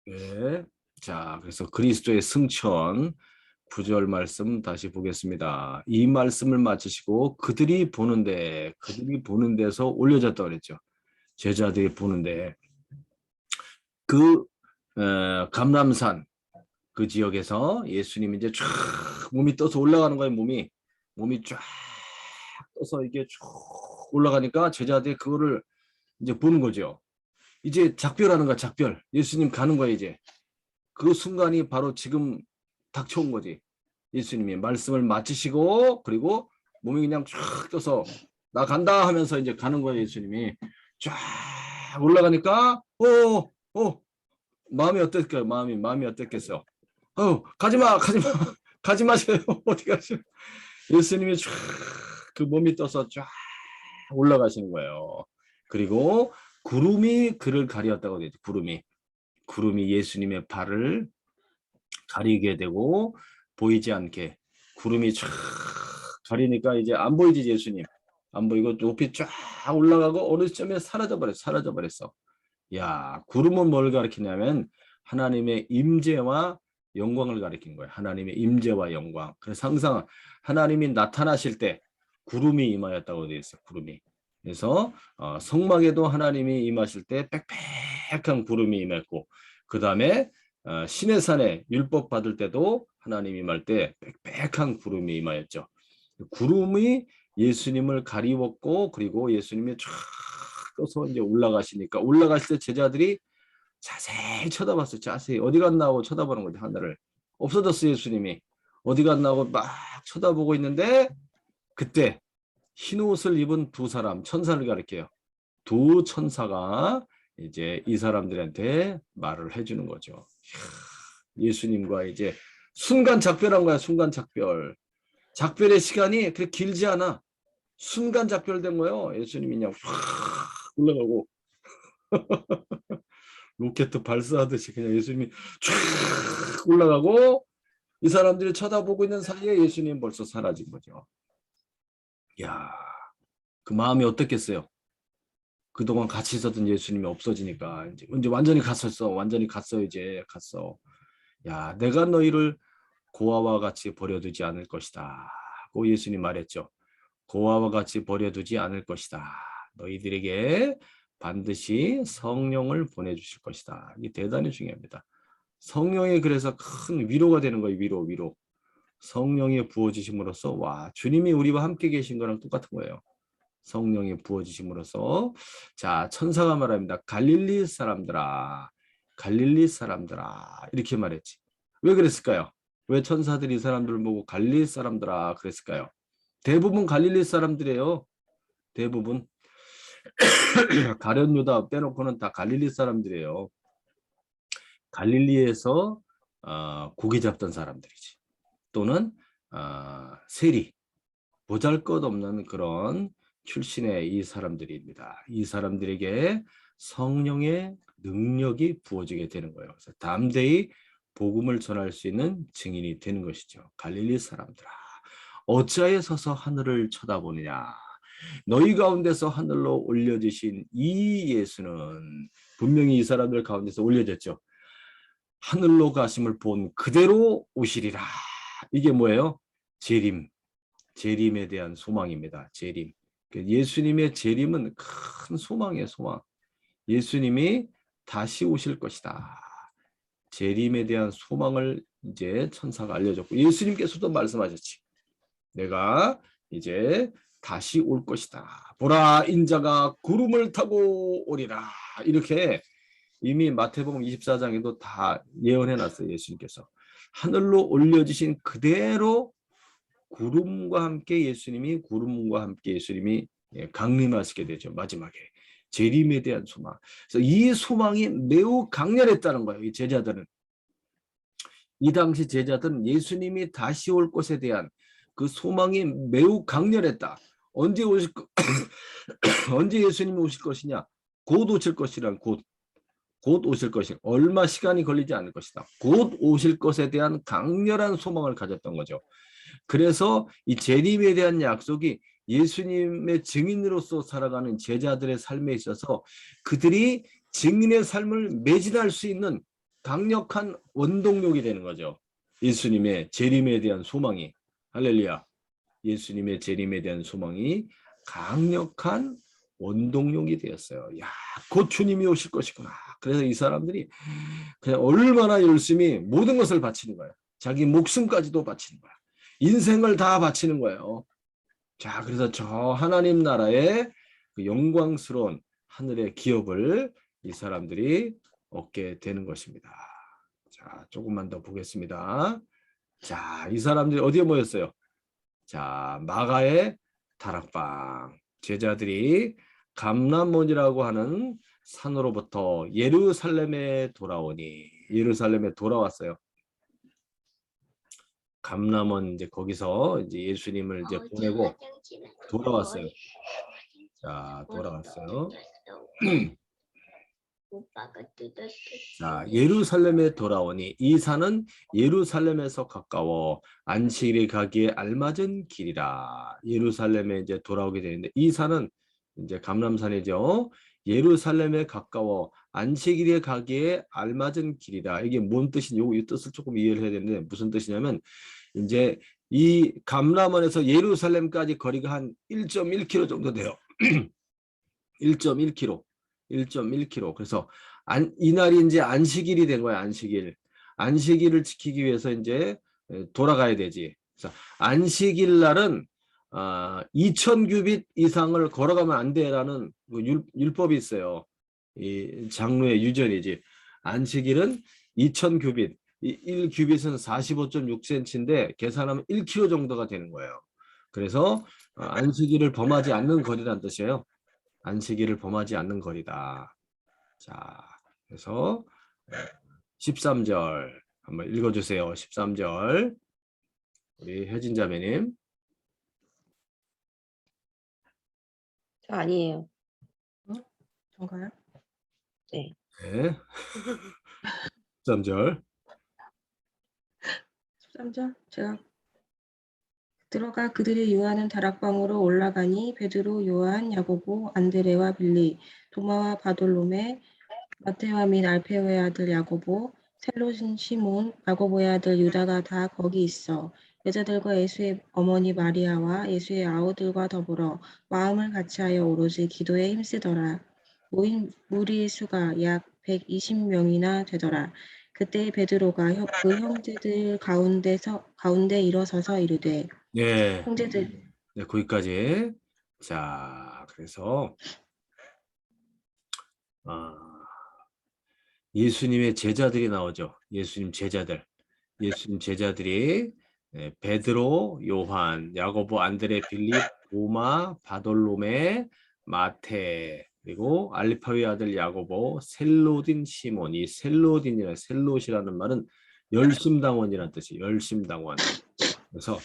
네. 자, 그래서 그리스도의 승천 9절 말씀 다시 보겠습니다. 이 말씀을 마치시고 그들이 보는 데서 올려졌다 그랬죠. 제자들이 보는데 그 감람산 그 지역에서 예수님이 이제 쫙 몸이 떠서 올라가는 거예요. 몸이 쫙 떠서 이게 쭉 올라가니까 제자들이 그거를 이제 보는 거죠. 이제 작별하는 거야, 작별. 예수님 가는 거야, 이제. 그 순간이 바로 지금 닥쳐온 거지. 예수님이 말씀을 마치시고 그리고 몸이 그냥 쫙 떠서 나 간다 하면서 이제 가는 거예요. 예수님이 쫙 올라가니까 마음이 어땠을까요? 마음이 어땠겠어? 가지마 가지마 가지 마세요. 어디 가세요? 예수님이 쫙 그 몸이 떠서 쫙 올라가시는 거예요. 그리고 구름이 그를 가리었다고 되죠. 구름이 예수님의 발을 가리게 되고 보이지 않게 구름이 쫙 가리니까 이제 안 보이지 예수님. 안 보이고 높이 쫙 올라가고 어느 시점에 사라져 버렸어. 야, 구름은 뭘 가리키냐면 하나님의 임재와 영광을 가리키는 거예요. 하나님의 임재와 영광. 그래서 항상 하나님이 나타나실 때 구름이 임하였다고 되어 있어요. 구름이. 그래서 성막에도 하나님이 임하실 때 빽빽한 구름이 임했고 그 다음에 시내산에 율법 받을 때도 하나님이 임할 때 빽빽한 구름이 임하였죠. 구름이 예수님을 가리웠고 그리고 예수님이 쫙 떠서 이제 올라가시니까 올라가실 때 제자들이 자세히 쳐다봤어요. 자세히 어디 갔나 하고 쳐다보는 거죠. 하늘을. 없어졌어요. 예수님이. 어디 갔나 하고 막 쳐다보고 있는데 그때 흰 옷을 입은 두 사람 천사를 가리켜요. 두 천사가 이제 이 사람들한테 말을 해주는 거죠. 예수님과 이제 순간 작별한 거야. 순간 작별. 작별의 시간이 그렇게 길지 않아. 순간 작별된 거예요. 예수님이 그냥 확 올라가고 로켓 발사하듯이 그냥 예수님이 쫙 올라가고 이 사람들이 쳐다보고 있는 사이에 예수님 벌써 사라진 거죠. 야, 그 마음이 어떻겠어요? 그동안 같이 있었던 예수님이 없어지니까 이제 완전히 갔었어. 완전히 갔어. 이제 갔어. 야, 내가 너희를 고아와 같이 버려두지 않을 것이다. 고 예수님 말했죠. 고아와 같이 버려두지 않을 것이다. 너희들에게 반드시 성령을 보내주실 것이다. 이게 대단히 중요합니다. 성령이 그래서 큰 위로가 되는 거예요. 위로. 성령이 부어지심으로써 와 주님이 우리와 함께 계신 거랑 똑같은 거예요. 성령이 부어지심으로써 자 천사가 말합니다. 갈릴리 사람들아 이렇게 말했지. 왜 그랬을까요? 왜 천사들이 이 사람들을 보고 갈릴리 사람들아 그랬을까요? 대부분 갈릴리 사람들이에요. 대부분 가룟 유다 빼놓고는 다 갈릴리 사람들이에요. 갈릴리에서 고기 잡던 사람들이지. 또는 세리, 보잘것없는 그런 출신의 이 사람들입니다. 이 사람들에게 성령의 능력이 부어지게 되는 거예요. 그래서 담대히 복음을 전할 수 있는 증인이 되는 것이죠. 갈릴리 사람들아, 어찌하여 서서 하늘을 쳐다보느냐. 너희 가운데서 하늘로 올려지신 이 예수는 분명히 이 사람들 가운데서 올려졌죠. 하늘로 가심을 본 그대로 오시리라. 이게 뭐예요? 재림에 대한 소망입니다. 재림. 예수님의 재림은 큰 소망이에요. 소망. 예수님이 다시 오실 것이다. 재림에 대한 소망을 이제 천사가 알려줬고 예수님께서도 말씀하셨지. 내가 이제 다시 올 것이다. 보라 인자가 구름을 타고 오리라. 이렇게 이미 마태복음 24장에도 다 예언해놨어요. 예수님께서. 하늘로 올려지신 그대로 구름과 함께 예수님이 강림하시게 되죠. 마지막에. 재림에 대한 소망. 그래서 이 소망이 매우 강렬했다는 거예요. 이 제자들은. 이 당시 제자들은 예수님이 다시 올 것에 대한 그 소망이 매우 강렬했다. 언제 예수님이 오실 것이냐? 곧 오실 것이란 곧 오실 것이 얼마 시간이 걸리지 않을 것이다. 곧 오실 것에 대한 강렬한 소망을 가졌던 거죠. 그래서 이 재림에 대한 약속이 예수님의 증인으로서 살아가는 제자들의 삶에 있어서 그들이 증인의 삶을 매진할 수 있는 강력한 원동력이 되는 거죠. 예수님의 재림에 대한 소망이. 할렐루야. 예수님의 재림에 대한 소망이 강력한 원동력이 되었어요. 야, 곧 주님이 오실 것이구나. 그래서 이 사람들이 그냥 얼마나 열심히 모든 것을 바치는 거예요. 자기 목숨까지도 바치는 거야. 인생을 다 바치는 거예요. 자, 그래서 저 하나님 나라의 그 영광스러운 하늘의 기업을 이 사람들이 얻게 되는 것입니다. 자, 조금만 더 보겠습니다. 자, 이 사람들이 어디에 모였어요? 자, 마가의 다락방. 제자들이 감람몬이라고 하는 산으로부터 예루살렘에 돌아오니, 예루살렘에 돌아왔어요. 감람몬 이제 거기서 이제 예수님을 이제 보내고 돌아왔어요. 자, 돌아왔어요. 자, 예루살렘에 돌아오니 이 산은 예루살렘에서 가까워 안식일에 가기에 알맞은 길이라. 예루살렘에 이제 돌아오게 되는데 이 산은 이제 감람산이죠. 예루살렘에 가까워 안식일에 가기에 알맞은 길이다. 이게 뭔 뜻이냐? 이 뜻을 조금 이해를 해야 되는데 무슨 뜻이냐면 이제 이 감람원에서 예루살렘까지 거리가 한 1.1km 정도 돼요. 1.1km. 1.1km. 그래서 이날이 이제 안식일이 된 거야. 안식일. 안식일을 지키기 위해서 이제 돌아가야 되지. 그래서 안식일 날은 2000규빗 이상을 걸어가면 안 돼라는 율법이 있어요. 이 장로의 유전이지. 안식일은 2000규빗. 1규빗은 45.6cm인데 계산하면 1km 정도가 되는 거예요. 그래서 안식일을 범하지 않는 거리란 뜻이에요. 안식일을 범하지 않는 거리다. 자, 그래서 13절 한번 읽어주세요. 13절 우리 혜진 자매님. 저 아니에요. 전가요? 네. 네. 13절. 13절 제가 들어가 그들이 요한은 다락방으로 올라가니 베드로, 요한, 야고보, 안드레와 빌리, 도마와 바돌로메, 마테와 및 알페오의 아들 야고보, 셀롯인 시몬, 야고보의 아들 유다가 다 거기 있어 여자들과 예수의 어머니 마리아와 예수의 아우들과 더불어 마음을 같이하여 오로지 기도에 힘쓰더라. 모인 무리의 수가 약 120명이나 되더라. 그때 베드로가 그 형제들 가운데 일어서서 이르되 네. 형제들 네, 거기까지. 자, 그래서 예수님의 제자들이 나오죠. 예수님 제자들. 예수님 제자들이 베드로, 요한, 야고보, 안드레, 빌립, 도마, 바돌로메, 마테, 그리고 알리파의 아들 야고보, 셀로딘 시몬. 이 셀롯이라는 말은 열심당원이라는 뜻이 열심당원. 그래서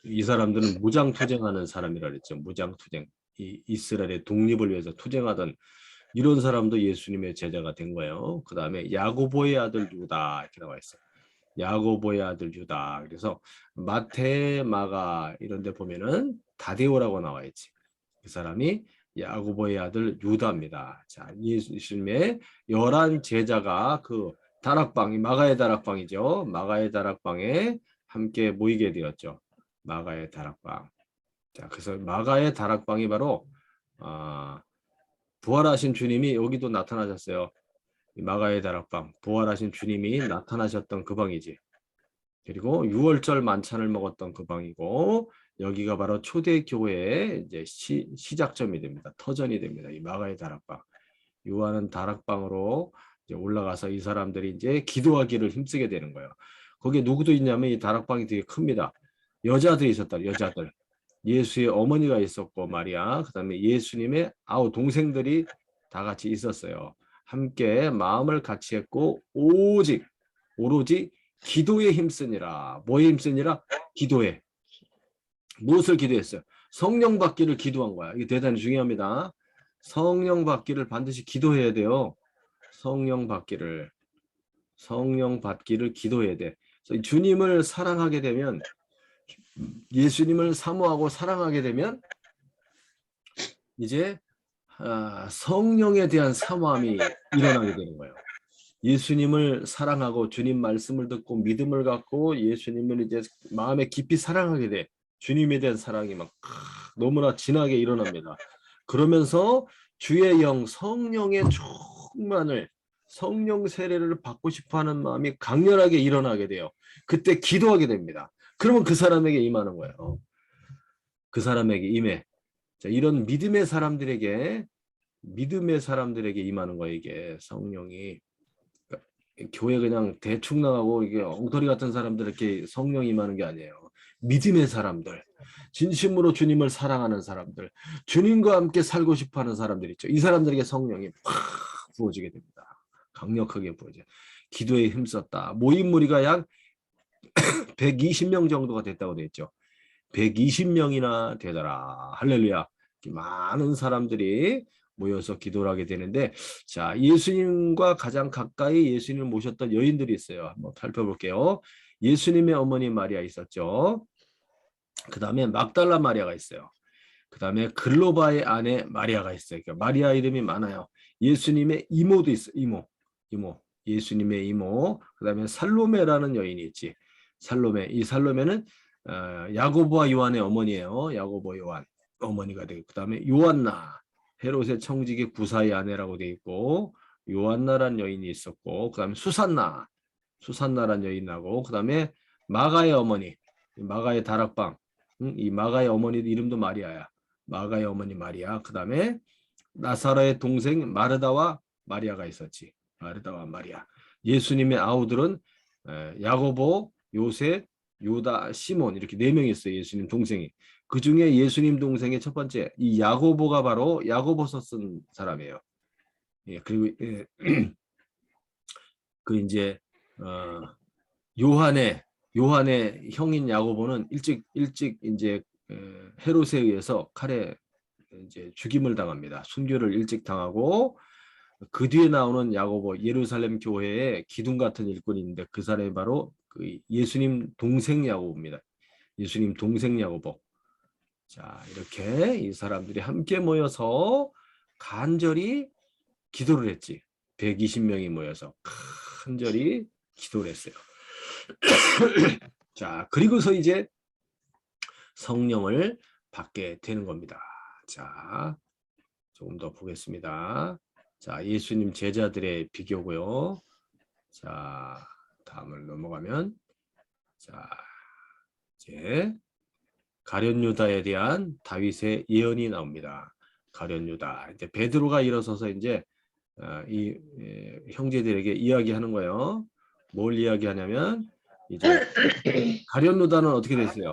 이 사람들은 무장투쟁하는 사람이라 그랬죠. 무장투쟁. 이 이스라엘의 독립을 위해서 투쟁하던 이런 사람도 예수님의 제자가 된 거예요. 그 다음에 야고보의 아들 유다 이렇게 나와 있어요. 야고보의 아들 유다. 그래서 마태, 마가 이런 데 보면은 다데오라고 나와 있지. 그 사람이 야고보의 아들 유다입니다. 자, 예수님의 11 제자가 그 다락방, 마가의 다락방이죠. 마가의 다락방에 함께 모이게 되었죠. 마가의 다락방. 자, 그래서 마가의 다락방이 바로 부활하신 주님이 여기도 나타나셨어요. 마가의 다락방, 부활하신 주님이 나타나셨던 그 방이지. 그리고 6월절 만찬을 먹었던 그 방이고 여기가 바로 초대교회의 이제 시작점이 됩니다. 터전이 됩니다. 이 마가의 다락방. 요한은 다락방으로 이제 올라가서 이 사람들이 이제 기도하기를 힘쓰게 되는 거예요. 거기에 누구도 있냐면 이 다락방이 되게 큽니다. 여자들이 있었다. 여자들. 예수의 어머니가 있었고 마리아, 그다음에 예수님의 동생들이 다 같이 있었어요. 함께 마음을 같이 했고 오로지 기도에 힘쓰니라. 뭐에 힘쓰니라? 기도에. 무엇을 기도했어요? 성령 받기를 기도한 거야. 이게 대단히 중요합니다. 성령 받기를 반드시 기도해야 돼요. 성령 받기를 기도해야 돼. 주님을 사랑하게 되면 예수님을 사모하고 사랑하게 되면 이제 성령에 대한 사모함이 일어나게 되는 거예요. 예수님을 사랑하고 주님 말씀을 듣고 믿음을 갖고 예수님을 이제 마음에 깊이 사랑하게 돼. 주님에 대한 사랑이 막 너무나 진하게 일어납니다. 그러면서 주의 영 성령의 충만을 성령 세례를 받고 싶어하는 마음이 강렬하게 일어나게 돼요. 그때 기도하게 됩니다. 그러면 그 사람에게 임하는 거예요. 그 사람에게 임해. 자, 이런 믿음의 사람들에게 임하는 거예요. 이게 성령이. 그러니까 교회 그냥 대충 나가고 이게 엉터리 같은 사람들에게 성령이 임하는 게 아니에요. 믿음의 사람들, 진심으로 주님을 사랑하는 사람들, 주님과 함께 살고 싶어하는 사람들 있죠. 이 사람들에게 성령이 팍 부어지게 됩니다. 강력하게 부어져. 기도에 힘썼다. 모인 무리가 약 120명 정도가 됐다고 돼 있죠. 120명이나 되더라. 할렐루야. 많은 사람들이 모여서 기도를 하게 되는데, 자, 예수님과 가장 가까이 예수님을 모셨던 여인들이 있어요. 한번 살펴볼게요. 예수님의 어머니 마리아 있었죠. 그 다음에 막달라 마리아가 있어요. 그 다음에 글로바의 아내 마리아가 있어요. 그러니까 마리아 이름이 많아요. 예수님의 이모도 있어요. 이모. 예수님의 이모. 그 다음에 살로메라는 여인이 있지. 살로메. 이 살로메는 야고보와 요한의 어머니예요. 야고보 요한 어머니가 되고, 그 다음에 요한나, 헤롯의 청지기 구사의 아내라고 되어 있고, 요한나란 여인이 있었고, 그 다음에 수산나란 여인하고, 그 다음에 마가의 어머니, 마가의 다락방, 이 마가의 어머니 이름도 마리아야. 마가의 어머니 마리아. 그 다음에 나사로의 동생 마르다와 마리아가 있었지. 마르다와 마리아. 예수님의 아우들은 야고보, 요셉, 요다, 시몬 이렇게 4명이 있어요. 예수님 동생이. 그 중에 예수님 동생의 첫 번째 이 야고보가 바로 야고보서 쓴 사람이에요. 예, 그리고 그 이제 요한의 형인 야고보는 일찍 이제 헤롯에 의해서 칼에 이제 죽임을 당합니다. 순교를 일찍 당하고, 그 뒤에 나오는 야고보, 예루살렘 교회에 기둥 같은 일꾼이 있는데 그 사람이 바로 그 예수님 동생 야고보입니다. 예수님 동생 야고보. 자, 이렇게 이 사람들이 함께 모여서 간절히 기도를 했지. 120명이 모여서 간절히 기도를 했어요. 자, 그리고서 이제 성령을 받게 되는 겁니다. 자, 조금 더 보겠습니다. 자, 예수님 제자들의 비교고요. 자, 다음을 넘어가면, 자, 이제 가룟 유다에 대한 다윗의 예언이 나옵니다. 가룟 유다. 이제 베드로가 일어서서 이제 이 형제들에게 이야기하는 거예요. 뭘 이야기하냐면 이제 가룟 유다는 어떻게 됐어요?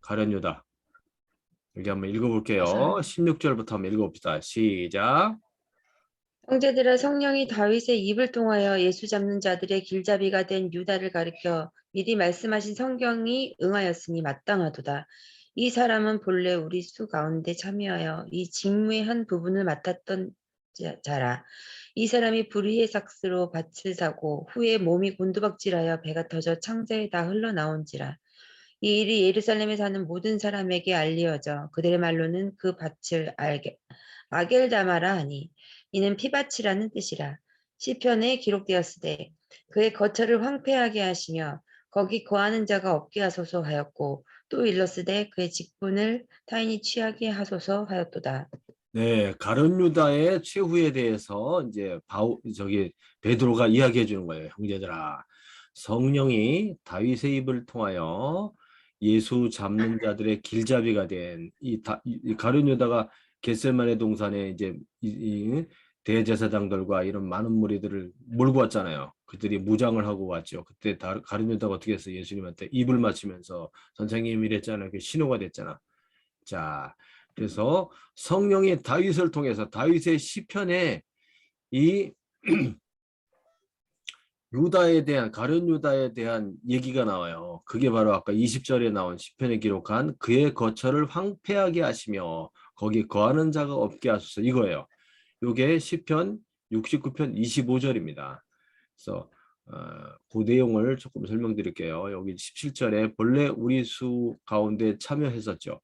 가룟 유다. 여기 한번 읽어볼게요. 16절부터 한번 읽어봅시다. 시작. 형제들아, 성령이 다윗의 입을 통하여 예수 잡는 자들의 길잡이가 된 유다를 가리켜 미리 말씀하신 성경이 응하였으니 마땅하도다. 이 사람은 본래 우리 수 가운데 참여하여 이 직무의 한 부분을 맡았던 자라. 이 사람이 불의의 삭스로 밭을 사고 후에 몸이 곤두박질하여 배가 터져 창자에 다 흘러나온지라. 이 일이 예루살렘에 사는 모든 사람에게 알리어져 그들의 말로는 그 밭을 아겔다마라 하니 이는 피밭이라는 뜻이라. 시편에 기록되었으되 그의 거처를 황폐하게 하시며 거기 거하는 자가 없게 하소서 하였고, 또 일렀으되 그의 직분을 타인이 취하게 하소서 하였도다. 네, 가룟 유다의 최후에 대해서 이제 베드로가 이야기해 주는 거예요. 형제들아, 성령이 다윗의 입을 통하여 예수 잡는 자들의 길잡이가 된 이 가룟 유다가 겟세마네 동산에 이제 이 대제사장들과 이런 많은 무리들을 몰고 왔잖아요. 그들이 무장을 하고 왔죠. 그때 가룟 유다가 어떻게 했어요? 예수님한테 입을 맞추면서 선생님 이랬잖아요. 그 신호가 됐잖아. 자, 그래서 성령이 다윗을 통해서 다윗의 시편에 이 유다에 대한 가룟 유다에 대한 얘기가 나와요. 그게 바로 아까 20절에 나온 시편에 기록한 그의 거처를 황폐하게 하시며 거기 거하는 자가 없게 하소서, 이거예요. 이게 시편 69편 25절입니다. 그래서 그 내용을 조금 설명드릴게요. 여기 17절에 본래 우리 수 가운데 참여했었죠.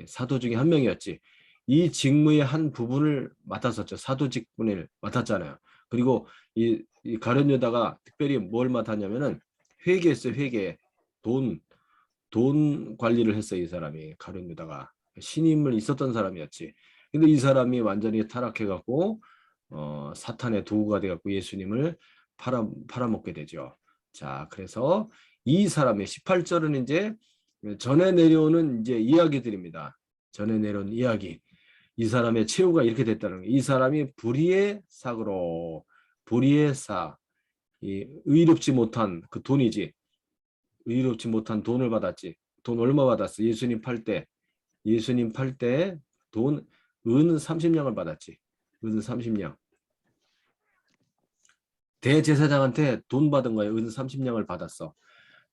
사도 중에 한 명이었지. 이 직무의 한 부분을 맡았었죠. 사도 직분을 맡았잖아요. 그리고 이 가룟 유다가 특별히 뭘 맡았냐면은 회계했어요. 회계. 돈 관리를 했어요. 이 사람이 가룟 유다가 신임을 있었던 사람이었지. 근데 이 사람이 완전히 타락해갖고 사탄의 도구가 돼갖고 예수님을 팔아먹게 되죠. 자, 그래서 이 사람의 18절은 이제 전에 내려오는 이제 이야기들입니다. 전에 내려온 이야기. 이 사람의 최후가 이렇게 됐다는 거예요. 이 사람이 불의의 삭으로 불의의 삭, 이 의롭지 못한 그 돈이지. 의롭지 못한 돈을 받았지. 돈 얼마 받았어? 예수님 팔 때 돈 은 30냥을 받았지. 은 30냥. 대제사장한테 돈 받은 거예요. 은 30냥을 받았어.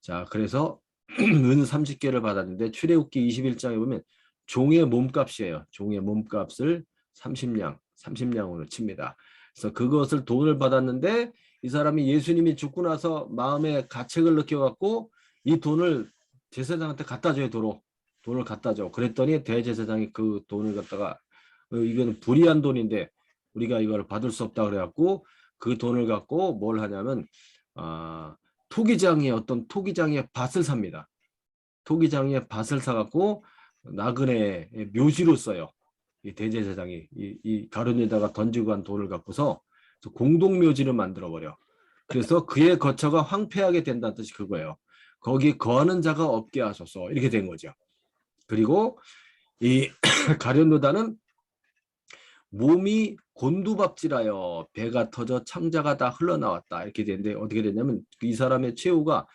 자, 그래서 은 30개를 받았는데 출애굽기 21장에 보면 종의 몸값이에요. 종의 몸값을 30냥으로 칩니다. 그래서 그것을 돈을 받았는데 이 사람이 예수님이 죽고 나서 마음에 가책을 느껴갖고 이 돈을 제사장한테 갖다 줘요. 돈을 갖다 줘. 그랬더니 대제사장이 그 돈을 갖다가 이거는 불의한 돈인데 우리가 이걸 받을 수 없다 그래갖고 그 돈을 갖고 뭘 하냐면 어떤 토기장의 밭을 삽니다. 토기장의 밭을 사갖고 나그네의 묘지로 써요. 이 대제사장이 이 가룟유다가 던지고 간 돈을 갖고서 공동묘지를 만들어버려. 그래서 그의 거처가 황폐하게 된다는 뜻이 그거예요. 거기 거하는 자가 없게 하소서 이렇게 된 거죠. 그리고 이 가룟유다는 몸이 곤두박질하여 배가 터져 창자가 다 흘러나왔다 이렇게 되는데 어떻게 됐냐면 이 사람의 최후가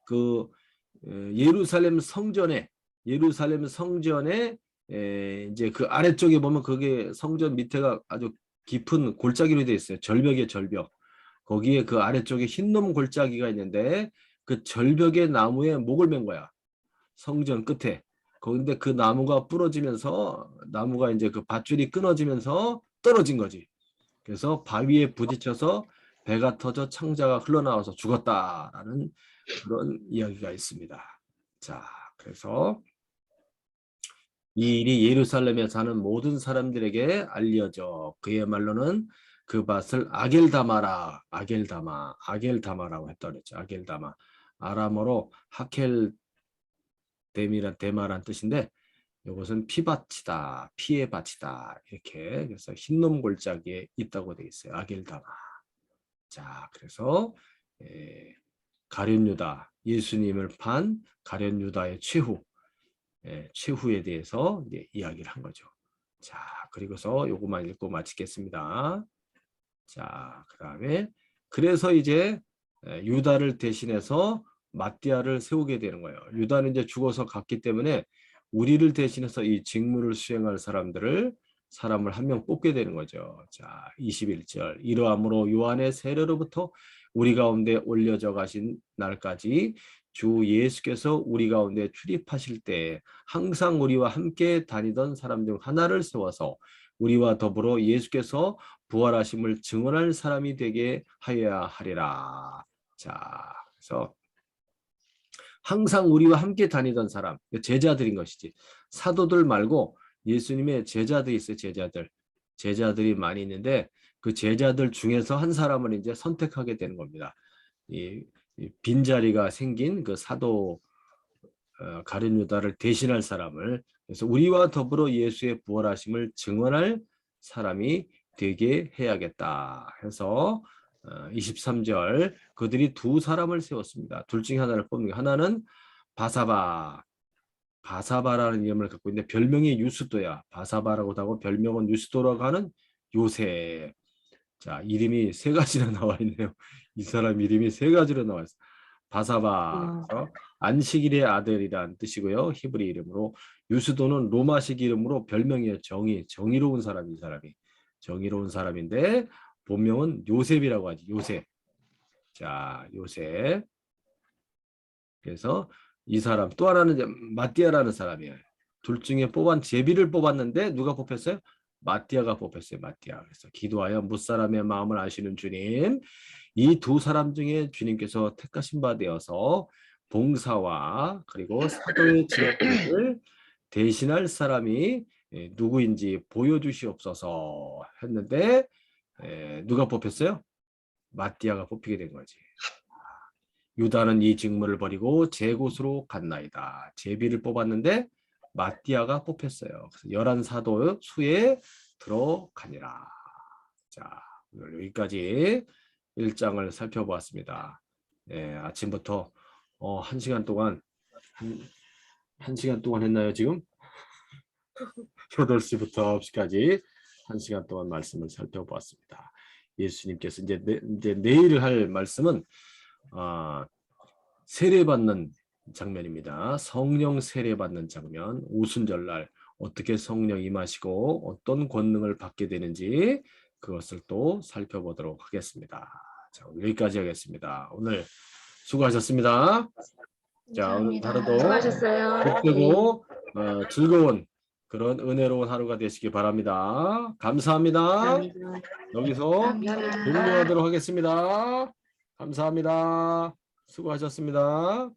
그 예루살렘 성전에 이제 그 아래쪽에 보면 그게 성전 밑에가 아주 깊은 골짜기로 되어 있어요. 절벽에 절벽. 거기에 그 아래쪽에 흰놈 골짜기가 있는데 그 절벽의 나무에 목을 맨 거야. 성전 끝에. 그런데 그 나무가 부러지면서 나무가 이제 그 밧줄이 끊어지면서 떨어진 거지. 그래서 바위에 부딪혀서 배가 터져 창자가 흘러나와서 죽었다라는 그런 이야기가 있습니다. 자, 그래서 이 일이 예루살렘에 사는 모든 사람들에게 알려져 그야말로는 그 밭을 아겔다마라고 했다 그랬죠. 아겔다마. 아람어로 데마란 뜻인데 이것은 피밭이다, 피의 밭이다 이렇게 그래서 흰놈 골짜기에 있다고 되어 있어요. 아겔다마. 자, 그래서 가룟 유다, 예수님을 판 가룟 유다의 최후에 대해서 이제 이야기를 한 거죠. 자, 그리고서 요것만 읽고 마치겠습니다. 자, 그다음에 그래서 이제 유다를 대신해서 마띠아를 세우게 되는 거예요. 유다는 이제 죽어서 갔기 때문에 우리를 대신해서 이 직무를 수행할 사람을 한 명 뽑게 되는 거죠. 자, 21절. 이러함으로 요한의 세례로부터 우리 가운데 올려져 가신 날까지 주 예수께서 우리 가운데 출입하실 때 항상 우리와 함께 다니던 사람 중 하나를 세워서 우리와 더불어 예수께서 부활하심을 증언할 사람이 되게 하여야 하리라. 자, 그래서 항상 우리와 함께 다니던 사람, 제자들인 것이지. 사도들 말고 예수님의 제자들이 있어요. 제자들이 많이 있는데 그 제자들 중에서 한 사람을 이제 선택하게 되는 겁니다. 이 빈자리가 생긴 그 사도 가룟 유다를 대신할 사람을, 그래서 우리와 더불어 예수의 부활하심을 증언할 사람이 되게 해야겠다 해서 23절 그들이 두 사람을 세웠습니다. 둘 중에 하나를 뽑는, 하나는 바사바라는 이름을 갖고 있는데 별명이 유스도야. 바사바라고 하고 별명은 유스도라고 하는 요셉. 자, 이름이 세 가지나 나와 있네요. 이 사람 이름이 세 가지로 나와 있어요. 바사바, 안식일의 아들이란 뜻이고요. 히브리 이름으로. 유스도는 로마식 이름으로 별명이에요. 정의로운 사람. 이 사람이 정의로운 사람인데 본명은 요셉이라고 하지. 요셉. 자, 요셉. 그래서 이 사람 또 하나는 마띠아라는 사람이에요. 둘 중에 제비를 뽑았는데 누가 뽑혔어요? 마띠아가 뽑혔어요. 마띠아. 그래서 기도하여 무사람의 마음을 아시는 주님, 이 두 사람 중에 주님께서 택하신 바 되어서 봉사와 그리고 사도의 직분을 대신할 사람이 누구인지 보여주시옵소서 했는데 누가 뽑혔어요? 마띠아가 뽑히게 된 거지. 유다는 이 직무를 버리고 제 곳으로 갔나이다. 제비를 뽑았는데 마띠아가 뽑혔어요. 그래서 11사도 수에 들어가니라. 자, 오늘 여기까지 1장을 살펴보았습니다. 아침부터 1시간 동안 한 시간 동안 했나요 지금? 8시부터 9시까지 1시간 동안 말씀을 살펴보았습니다. 예수님께서 이제 내일 할 말씀은 세례받는 장면입니다. 성령 세례받는 장면, 오순절날 어떻게 성령 임하시고 어떤 권능을 받게 되는지 그것을 또 살펴보도록 하겠습니다. 자, 오늘 여기까지 하겠습니다. 오늘 수고하셨습니다. 자, 오늘 감사합니다. 하루도 수고하셨어요. 복되고 즐거운 그런 은혜로운 하루가 되시기 바랍니다. 감사합니다. 감사합니다. 여기서 감사합니다. 종료하도록 하겠습니다. 감사합니다. 수고하셨습니다.